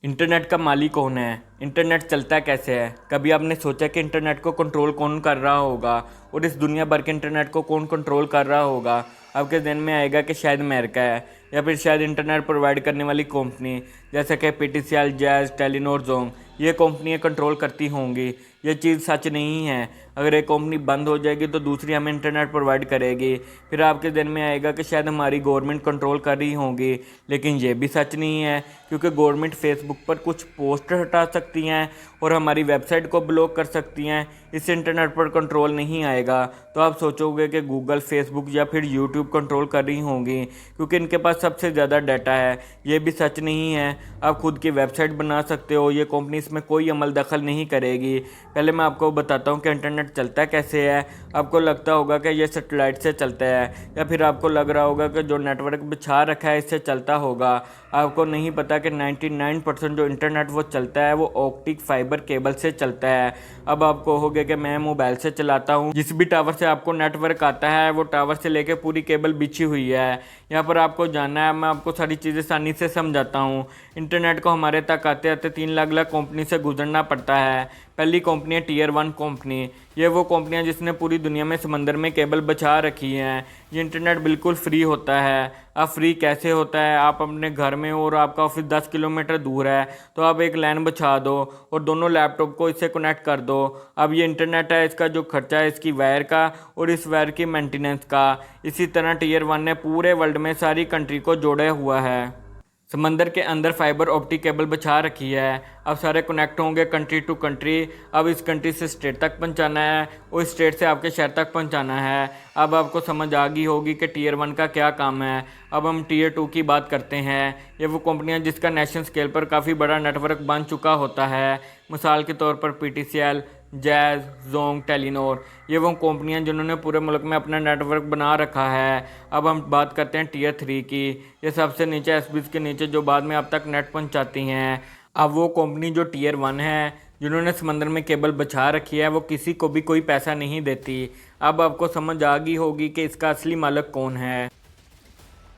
Internet का मालिक कौन है? इंटरनेट चलता कैसे है? कभी आपने सोचा कि इंटरनेट को कंट्रोल कौन कर रहा होगा और इस दुनिया भर के इंटरनेट को कौन कंट्रोल कर रहा होगा? आपके ज़हन में आएगा कि शायद अमेरिका है या फिर शायद इंटरनेट प्रोवाइड करने वाली कंपनी जैसे कि पीटीसीएल, जैज़, टेलीनॉर, जोंग, ये कंपनियां कंट्रोल करती होंगी। ये चीज़ सच नहीं है। अगर एक कंपनी बंद हो जाएगी तो दूसरी हमें इंटरनेट प्रोवाइड करेगी। फिर आपके ज़हन में आएगा कि शायद हमारी गवर्नमेंट कंट्रोल कर रही होगी, लेकिन ये भी सच नहीं है, क्योंकि गवर्नमेंट फेसबुक पर कुछ पोस्ट हटा सकती हैं और हमारी वेबसाइट को ब्लॉक कर सकती हैं। इससे इंटरनेट पर कंट्रोल नहीं आएगा। तो आप सोचोगे कि गूगल, फेसबुक या फिर यूट्यूब कंट्रोल कर रही होंगी क्योंकि इनके पास सबसे ज़्यादा डाटा है। ये भी सच नहीं है। आप खुद की वेबसाइट बना सकते हो, ये कंपनी इसमें कोई अमल दखल नहीं करेगी। पहले मैं आपको बताता हूँ कि इंटरनेट चलता कैसे है। आपको लगता होगा कि ये सैटेलाइट से चलता है, या फिर आपको लग रहा होगा कि जो नेटवर्क बिछा रखा है इससे चलता होगा। आपको नहीं पता कि 99% जो इंटरनेट वो चलता है वो ऑप्टिक फाइबर केबल से चलता है। अब आप कहोगे कि मैं मोबाइल से चलाता हूँ, जिस भी टावर से आपको नेटवर्क आता है वो टावर से लेके पूरी केबल बिछी हुई है। यहाँ पर आपको जानना है, मैं आपको सारी चीज़ें आसानी से समझाता हूँ। इंटरनेट को हमारे तक आते आते 3 अलग अलग कंपनी से गुजरना पड़ता है। पहली कंपनी है टीयर 1 कंपनी। ये वो कंपनियां जिसने पूरी दुनिया में समंदर में केबल बचा रखी हैं। ये इंटरनेट बिल्कुल फ्री होता है। अब फ्री कैसे होता है? आप अपने घर में हो और आपका ऑफिस 10 किलोमीटर दूर है, तो आप एक लाइन बिछा दो और दोनों लैपटॉप को इससे कनेक्ट कर दो। अब ये इंटरनेट है, इसका जो खर्चा है इसकी वायर का और इस वायर की मेंटेनेंस का। इसी तरह टीयर 1 ने पूरे वर्ल्ड में सारी कंट्री को जोड़ा हुआ है। समंदर के अंदर फाइबर ऑप्टिक केबल बिछा रखी है। अब सारे कनेक्ट होंगे कंट्री टू कंट्री। अब इस कंट्री से स्टेट तक पहुंचाना है और स्टेट से आपके शहर तक पहुंचाना है। अब आपको समझ आ गई होगी कि टीयर 1 का क्या काम है। अब हम टीयर 2 की बात करते हैं। ये वो कंपनियां जिसका नेशनल स्केल पर काफ़ी बड़ा नेटवर्क बन चुका होता है। मिसाल के तौर पर पीटीसीएल, जैज़, जोंग, टेलीनॉर, ये वो कंपनियां जिन्होंने पूरे मुल्क में अपना नेटवर्क बना रखा है। अब हम बात करते हैं टीयर 3 की। ये सबसे नीचे एसबीज के नीचे जो बाद में अब तक नेट पहुंचाती हैं। अब वो कंपनी जो टीयर 1 है, जिन्होंने समंदर में केबल बिछा रखी है, वो किसी को भी कोई पैसा नहीं देती। अब आपको समझ आ गई होगी कि इसका असली मालिक कौन है।